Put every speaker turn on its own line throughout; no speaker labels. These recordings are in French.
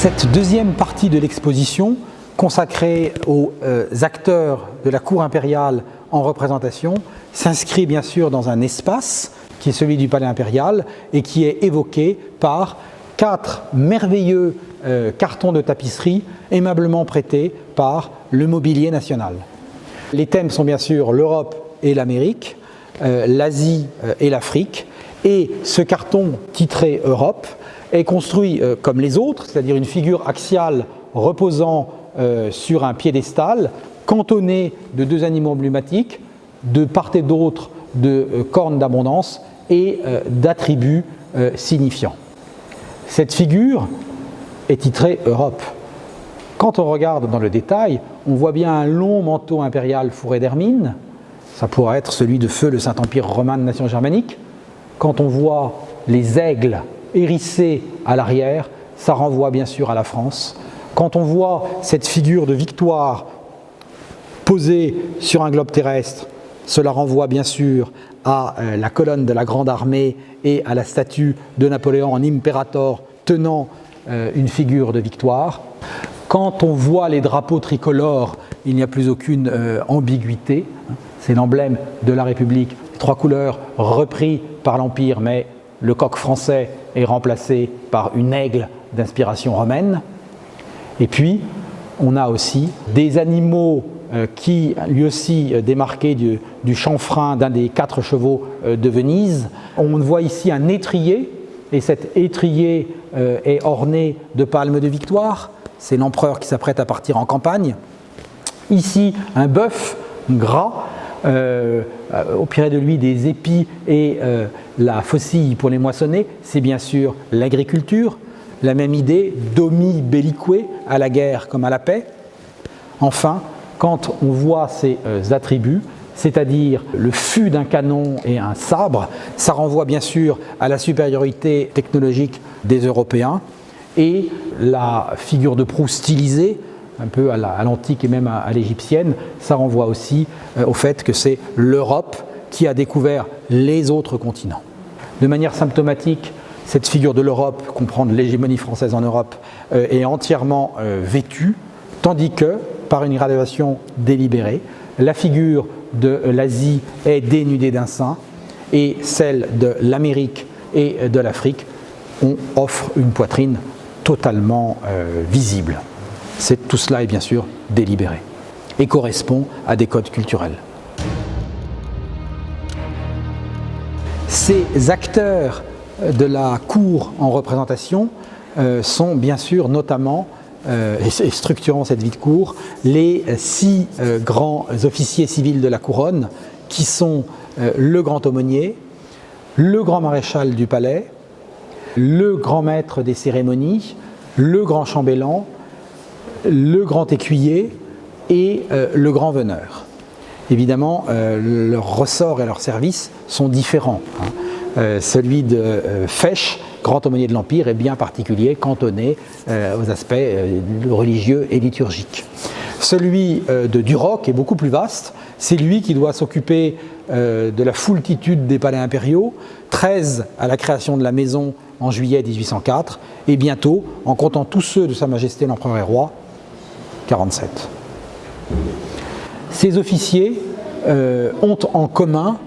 Cette deuxième partie de l'exposition, consacrée aux acteurs de la cour impériale en représentation, s'inscrit bien sûr dans un espace qui est celui du palais impérial et qui est évoqué par 4 merveilleux cartons de tapisserie aimablement prêtés par le mobilier national. Les thèmes sont bien sûr l'Europe et l'Amérique, l'Asie et l'Afrique, et ce carton titré Europe est construit comme les autres, c'est-à-dire une figure axiale reposant sur un piédestal, cantonné de 2 animaux emblématiques, de part et d'autre de cornes d'abondance et d'attributs signifiants. Cette figure est titrée Europe. Quand on regarde dans le détail, on voit bien un long manteau impérial fourré d'hermine, ça pourrait être celui de feu le Saint-Empire romain de nation germanique. Quand on voit les aigles hérissés à l'arrière, ça renvoie bien sûr à la France. Quand on voit cette figure de victoire posée sur un globe terrestre, cela renvoie bien sûr à la colonne de la Grande Armée et à la statue de Napoléon en impérator tenant une figure de victoire. Quand on voit les drapeaux tricolores, il n'y a plus aucune ambiguïté. C'est l'emblème de la République, 3 couleurs repris par l'Empire, mais le coq français est remplacé par une aigle d'inspiration romaine. Et puis, on a aussi des animaux qui, lui aussi, démarqués du chanfrein d'un des 4 chevaux de Venise. On voit ici un étrier, et cet étrier est orné de palmes de victoire. C'est l'empereur qui s'apprête à partir en campagne. Ici, un bœuf gras, au pied de lui des épis et la faucille pour les moissonner. C'est bien sûr l'agriculture. La même idée, domi bellique, à la guerre comme à la paix. Enfin, quand on voit ces attributs, c'est-à-dire le fût d'un canon et un sabre, ça renvoie bien sûr à la supériorité technologique des Européens, et la figure de proue stylisée, un peu à l'antique et même à l'égyptienne, ça renvoie aussi au fait que c'est l'Europe qui a découvert les autres continents. De manière symptomatique, cette figure de l'Europe, comprendre l'hégémonie française en Europe, est entièrement vêtue, tandis que, par une graduation délibérée, la figure de l'Asie est dénudée d'un sein et celle de l'Amérique et de l'Afrique offre une poitrine totalement visible. Tout cela est bien sûr délibéré et correspond à des codes culturels. Ces acteurs de la cour en représentation sont bien sûr notamment, et structurant cette vie de cour, les 6 grands officiers civils de la couronne qui sont le grand aumônier, le grand maréchal du palais, le grand maître des cérémonies, le grand chambellan, le grand écuyer et le grand veneur. Évidemment, leurs ressorts et leurs services sont différents. Celui de Fesch, grand aumônier de l'Empire, est bien particulier, cantonné aux aspects religieux et liturgiques. Celui de Duroc est beaucoup plus vaste, c'est lui qui doit s'occuper de la foultitude des palais impériaux, 13 à la création de la maison en juillet 1804, et bientôt, en comptant tous ceux de Sa Majesté l'Empereur et Roi, 47. Ces officiers ont en commun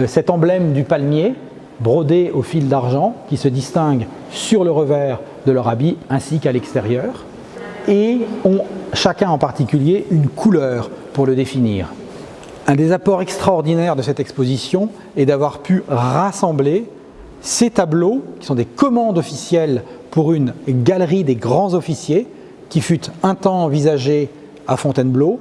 cet emblème du palmier, brodé au fil d'argent, qui se distingue sur le revers de leur habit ainsi qu'à l'extérieur, et ont chacun en particulier une couleur pour le définir. Un des apports extraordinaires de cette exposition est d'avoir pu rassembler ces tableaux, qui sont des commandes officielles pour une galerie des grands officiers, qui fut un temps envisagée à Fontainebleau,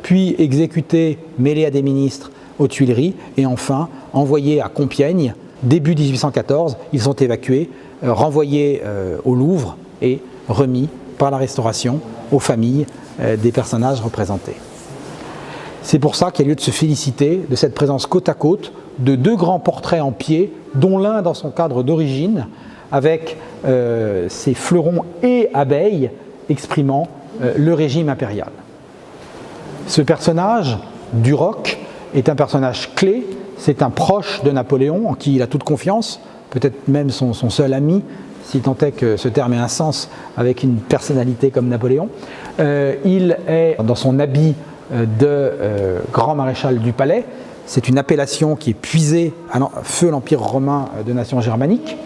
puis exécutée, mêlée à des ministres aux Tuileries, et enfin envoyée à Compiègne. Début 1814, ils sont évacués, renvoyés au Louvre et remis par la Restauration aux familles des personnages représentés. C'est pour ça qu'il y a lieu de se féliciter de cette présence côte à côte de 2 grands portraits en pied, dont l'un dans son cadre d'origine, avec ses fleurons et abeilles exprimant le régime impérial. Ce personnage, Duroc, est un personnage clé. c'est un proche de Napoléon en qui il a toute confiance, peut-être même son seul ami, si tant est que ce terme ait un sens avec une personnalité comme Napoléon. Il est dans son habit de grand maréchal du palais. C'est une appellation qui est puisée à feu l'Empire romain de nation germanique.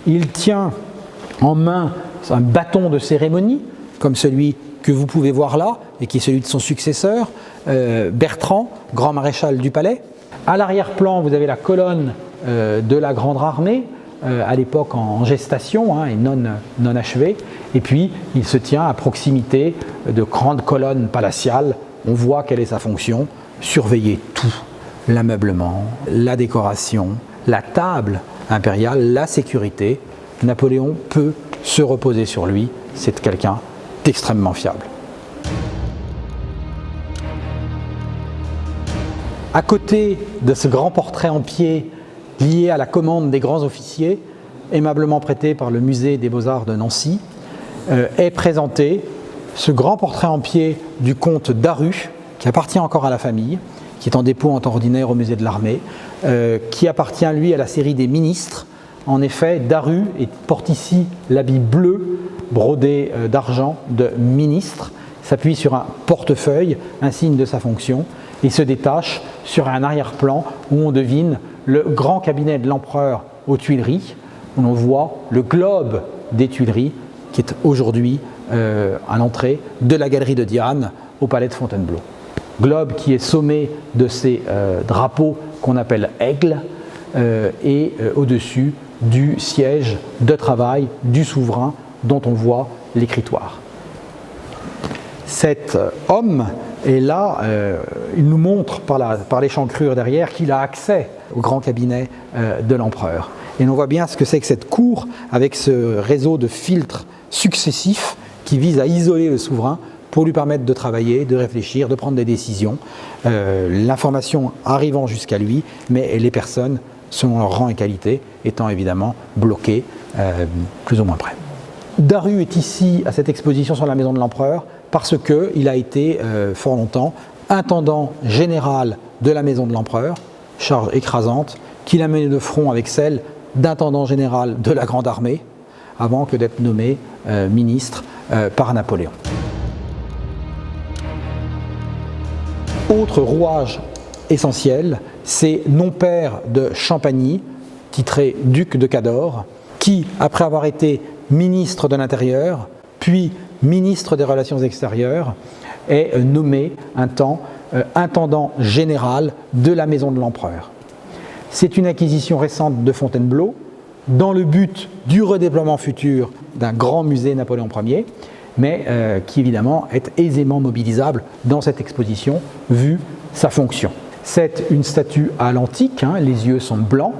Il tient en main un bâton de cérémonie, comme celui que vous pouvez voir là, et qui est celui de son successeur, Bertrand, grand maréchal du palais. À l'arrière-plan, vous avez la colonne de la Grande Armée, à l'époque en gestation et non achevée. Et puis, il se tient à proximité de grandes colonnes palatiales. On voit quelle est sa fonction, surveiller tout, l'ameublement, la décoration, la table impériale, la sécurité. Napoléon peut se reposer sur lui, c'est quelqu'un d'extrêmement fiable. À côté de ce grand portrait en pied lié à la commande des grands officiers, aimablement prêté par le musée des Beaux-Arts de Nancy, est présenté ce grand portrait en pied du comte Daru, qui appartient encore à la famille, qui est en dépôt en temps ordinaire au musée de l'armée, qui appartient lui à la série des ministres. En effet, Daru porte ici l'habit bleu brodé d'argent de ministre, s'appuie sur un portefeuille, un signe de sa fonction, et se détache sur un arrière-plan où on devine le grand cabinet de l'empereur aux Tuileries, où l'on voit le globe des Tuileries, qui est aujourd'hui à l'entrée de la galerie de Diane au palais de Fontainebleau. Globe qui est sommé de ces drapeaux qu'on appelle aigles et au-dessus du siège de travail du souverain dont on voit l'écritoire. Cet homme est là, il nous montre par l'échancrure derrière qu'il a accès au grand cabinet de l'empereur. Et on voit bien ce que c'est que cette cour avec ce réseau de filtres successifs qui vise à isoler le souverain pour lui permettre de travailler, de réfléchir, de prendre des décisions, l'information arrivant jusqu'à lui, mais les personnes, selon leur rang et qualité, étant évidemment bloquées plus ou moins près. Daru est ici à cette exposition sur la maison de l'empereur parce qu'il a été fort longtemps intendant général de la maison de l'empereur, charge écrasante, qu'il a menée de front avec celle d'intendant général de la Grande Armée, avant que d'être nommé ministre par Napoléon. Autre rouage essentiel, c'est non-père de Champagny, titré duc de Cadore, qui, après avoir été ministre de l'Intérieur, puis ministre des Relations extérieures, est nommé un temps intendant général de la maison de l'empereur. C'est une acquisition récente de Fontainebleau, dans le but du redéploiement futur d'un grand musée Napoléon Ier, mais qui évidemment est aisément mobilisable dans cette exposition, vu sa fonction. C'est une statue à l'antique, les yeux sont blancs,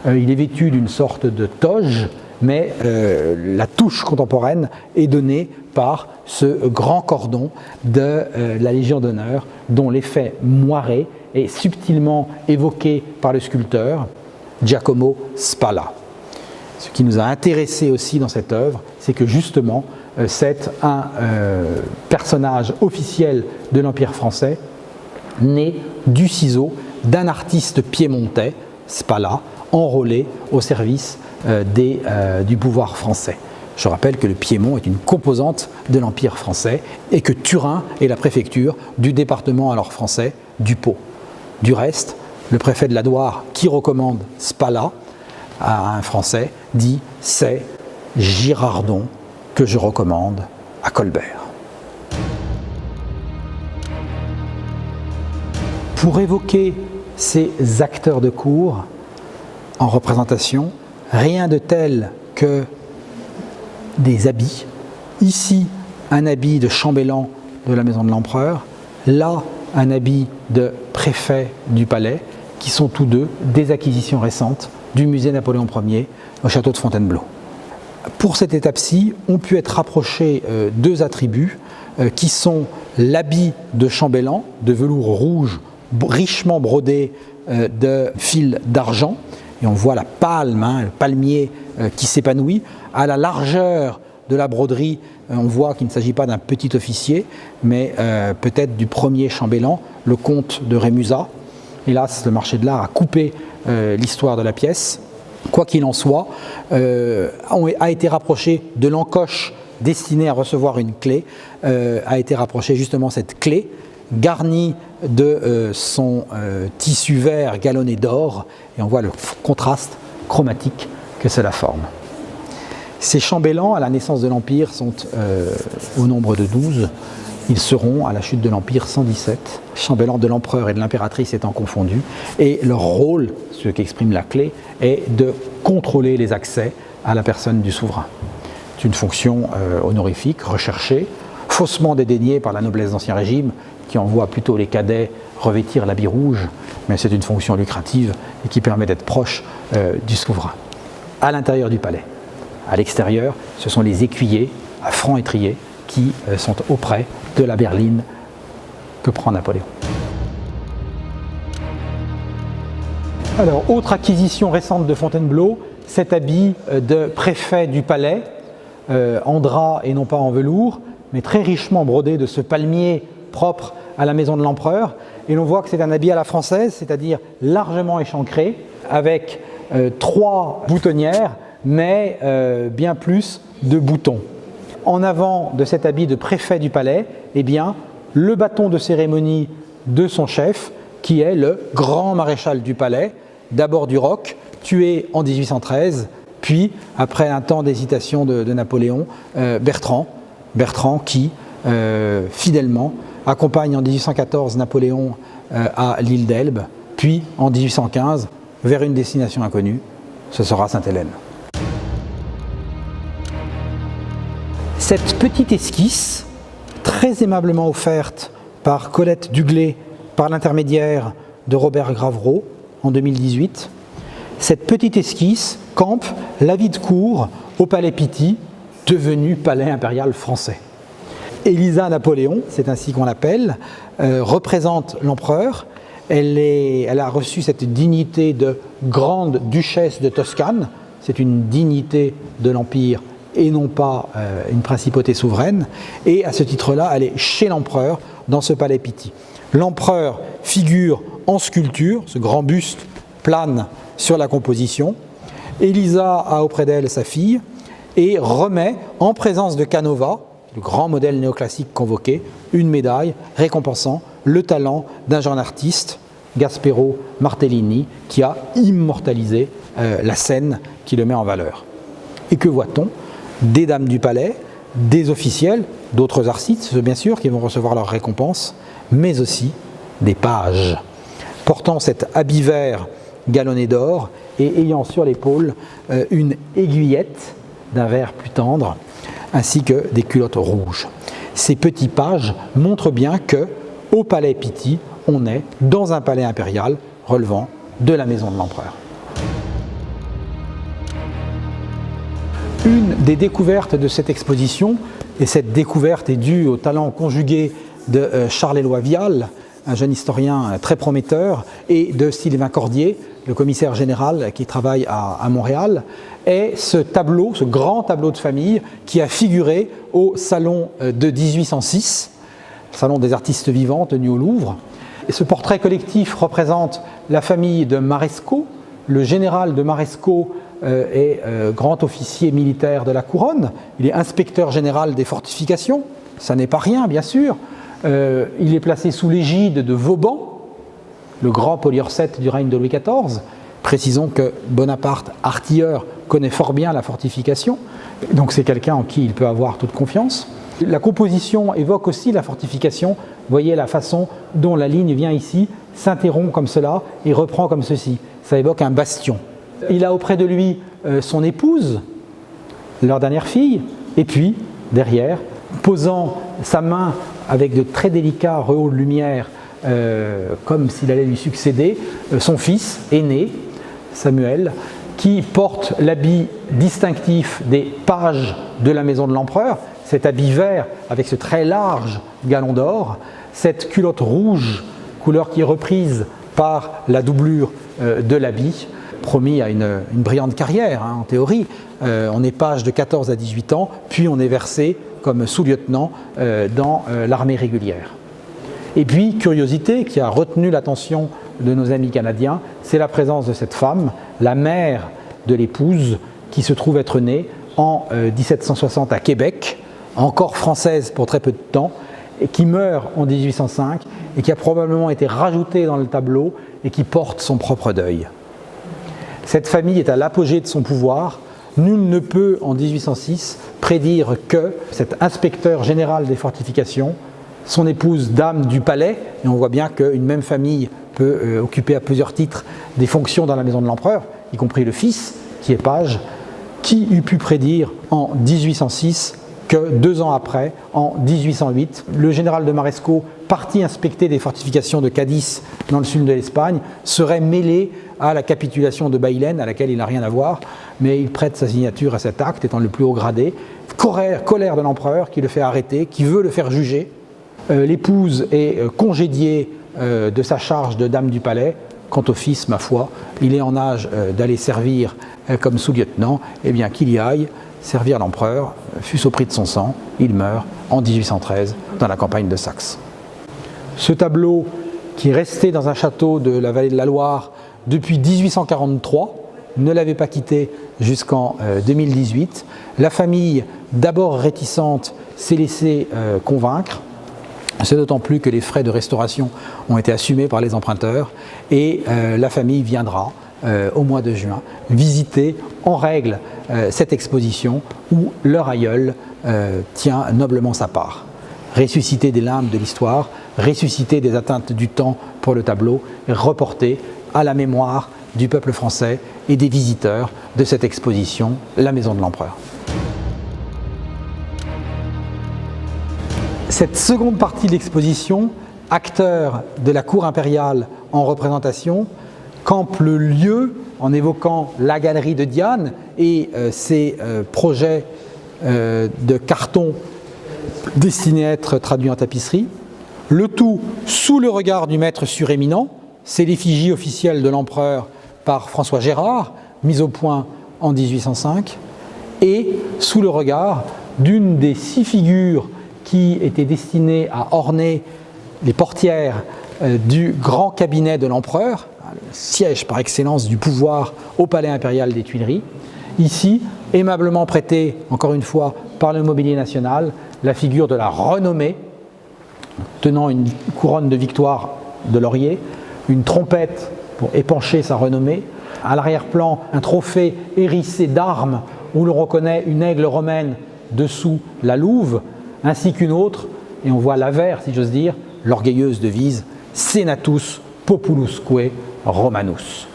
il est vêtu d'une sorte de toge, mais la touche contemporaine est donnée par ce grand cordon de la Légion d'honneur, dont l'effet moiré est subtilement évoqué par le sculpteur Giacomo Spalla. Ce qui nous a intéressé aussi dans cette œuvre, c'est que justement, c'est un personnage officiel de l'Empire français, né du ciseau d'un artiste piémontais, Spalla, enrôlé au service du pouvoir français. Je rappelle que le Piémont est une composante de l'Empire français et que Turin est la préfecture du département alors français du Pô. Du reste, le préfet de la Loire qui recommande Spalla à un Français dit « c'est Girardon que je recommande à Colbert ». Pour évoquer ces acteurs de cour en représentation, rien de tel que des habits. Ici, un habit de chambellan de la maison de l'empereur, là, un habit de préfet du palais, qui sont tous deux des acquisitions récentes du musée Napoléon Ier au château de Fontainebleau. Pour cette étape-ci, ont pu être rapprochés deux attributs qui sont l'habit de chambellan de velours rouge richement brodé de fils d'argent, et on voit la palme, le palmier qui s'épanouit. À la largeur de la broderie, on voit qu'il ne s'agit pas d'un petit officier, mais peut-être du premier chambellan, le comte de Rémusat, Hélas, le marché de l'art a coupé l'histoire de la pièce. Quoi qu'il en soit, a été rapproché de l'encoche destinée à recevoir une clé, a été rapprochée justement cette clé, garnie de son tissu vert galonné d'or, et on voit le contraste chromatique que cela forme. Ces chambellans, à la naissance de l'Empire, sont au nombre de 12. Ils seront, à la chute de l'Empire, 117, chambellans de l'empereur et de l'impératrice étant confondus. Et leur rôle, ce qu'exprime la clé, est de contrôler les accès à la personne du souverain. C'est une fonction honorifique, recherchée, faussement dédaignée par la noblesse d'Ancien Régime, qui envoie plutôt les cadets revêtir l'habit rouge, mais c'est une fonction lucrative et qui permet d'être proche du souverain. À l'intérieur du palais. À l'extérieur, ce sont les écuyers à franc étrier qui sont auprès de la berline que prend Napoléon. Alors, autre acquisition récente de Fontainebleau, cet habit de préfet du palais, en drap et non pas en velours, mais très richement brodé de ce palmier propre à la maison de l'empereur. Et l'on voit que c'est un habit à la française, c'est-à-dire largement échancré, avec 3 boutonnières, mais bien plus de boutons. En avant de cet habit de préfet du palais, eh bien, le bâton de cérémonie de son chef, qui est le grand maréchal du palais, d'abord du Roc, tué en 1813, puis, après un temps d'hésitation de Napoléon, Bertrand qui, fidèlement, accompagne en 1814 Napoléon à l'île d'Elbe, puis en 1815, vers une destination inconnue, ce sera Sainte-Hélène. Cette petite esquisse, très aimablement offerte par Colette Duglé, par l'intermédiaire de Robert Gravreau, en 2018, cette petite esquisse campe la vie de cour au Palais Pitti, devenu palais impérial français. Élisa Napoléon, c'est ainsi qu'on l'appelle, représente l'empereur. Elle a reçu cette dignité de grande duchesse de Toscane, c'est une dignité de l'Empire et non pas une principauté souveraine, et à ce titre-là, elle est chez l'empereur dans ce palais Pitti. L'empereur figure en sculpture, ce grand buste plane sur la composition. Élisa a auprès d'elle sa fille et remet, en présence de Canova, le grand modèle néoclassique convoqué, une médaille récompensant le talent d'un jeune artiste, Gaspero Martellini, qui a immortalisé la scène qui le met en valeur. Et que voit-on? Des dames du palais, des officiels, d'autres artistes bien sûr qui vont recevoir leur récompense, mais aussi des pages portant cet habit vert galonné d'or et ayant sur l'épaule une aiguillette d'un vert plus tendre, ainsi que des culottes rouges. Ces petits pages montrent bien que, au palais Pitti, on est dans un palais impérial relevant de la maison de l'empereur. Une des découvertes de cette exposition, et cette découverte est due au talent conjugué de Charles-Éloi Vial, un jeune historien très prometteur, et de Sylvain Cordier, le commissaire général qui travaille à Montréal, est ce tableau, ce grand tableau de famille qui a figuré au salon de 1806, salon des artistes vivants tenu au Louvre. Et ce portrait collectif représente la famille de Marescot. Le général de Marescot est grand officier militaire de la couronne, il est inspecteur général des fortifications, ça n'est pas rien bien sûr, il est placé sous l'égide de Vauban, le grand poliorcète du règne de Louis XIV. Précisons que Bonaparte, artilleur, connaît fort bien la fortification, donc c'est quelqu'un en qui il peut avoir toute confiance. La composition évoque aussi la fortification, vous voyez la façon dont la ligne vient ici, s'interrompt comme cela et reprend comme ceci, ça évoque un bastion. Il a auprès de lui son épouse, leur dernière fille, et puis derrière, posant sa main avec de très délicats rehauts de lumière, comme s'il allait lui succéder, son fils aîné, Samuel, qui porte l'habit distinctif des pages de la maison de l'empereur, cet habit vert avec ce très large galon d'or, cette culotte rouge, couleur qui est reprise par la doublure de l'habit, promis à une brillante carrière, en théorie. On est page de 14 à 18 ans, puis on est versé comme sous-lieutenant dans l'armée régulière. Et puis, curiosité qui a retenu l'attention de nos amis canadiens, c'est la présence de cette femme, la mère de l'épouse, qui se trouve être née en 1760 à Québec, encore française pour très peu de temps, et qui meurt en 1805 et qui a probablement été rajoutée dans le tableau et qui porte son propre deuil. Cette famille est à l'apogée de son pouvoir. Nul ne peut, en 1806, prédire que cet inspecteur général des fortifications, son épouse dame du palais, et on voit bien qu'une même famille peut occuper à plusieurs titres des fonctions dans la maison de l'empereur, y compris le fils, qui est page, qui eût pu prédire en 1806 que 2 ans après, en 1808, le général de Marescot, parti inspecter des fortifications de Cadiz dans le sud de l'Espagne, serait mêlé à la capitulation de Bailén, à laquelle il n'a rien à voir, mais il prête sa signature à cet acte, étant le plus haut gradé. Colère de l'empereur qui le fait arrêter, qui veut le faire juger. L'épouse est congédiée de sa charge de dame du palais. Quant au fils, ma foi, il est en âge d'aller servir comme sous-lieutenant, et bien qu'il y aille servir l'empereur, fût-ce au prix de son sang. Il meurt en 1813 dans la campagne de Saxe. Ce tableau, qui est resté dans un château de la vallée de la Loire depuis 1843, ne l'avait pas quitté jusqu'en 2018. La famille, d'abord réticente, s'est laissée convaincre. C'est d'autant plus que les frais de restauration ont été assumés par les emprunteurs et la famille viendra au mois de juin visiter en règle cette exposition où leur aïeul tient noblement sa part. Ressusciter des limbes de l'histoire, ressusciter des atteintes du temps pour le tableau et reporter à la mémoire du peuple français et des visiteurs de cette exposition, la Maison de l'Empereur. Cette seconde partie de l'exposition, acteur de la cour impériale en représentation, campe le lieu en évoquant la galerie de Diane et ses projets de carton destinés à être traduits en tapisserie. Le tout sous le regard du maître suréminent, c'est l'effigie officielle de l'empereur par François Gérard, mise au point en 1805, et sous le regard d'une des 6 figures qui étaient destinées à orner les portières du grand cabinet de l'empereur, le siège par excellence du pouvoir au palais impérial des Tuileries. Ici, aimablement prêtée, encore une fois, par le mobilier national, la figure de la renommée, tenant une couronne de victoire de laurier, une trompette pour épancher sa renommée, à l'arrière-plan, un trophée hérissé d'armes où l'on reconnaît une aigle romaine dessous la louve, ainsi qu'une autre, et on voit l'avers, si j'ose dire, l'orgueilleuse devise « Senatus Populusque Romanus ».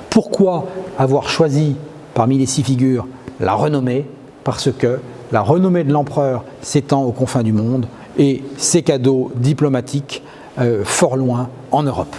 Pourquoi avoir choisi parmi les 6 figures la renommée? Parce que la renommée de l'empereur s'étend aux confins du monde et ses cadeaux diplomatiques fort loin en Europe.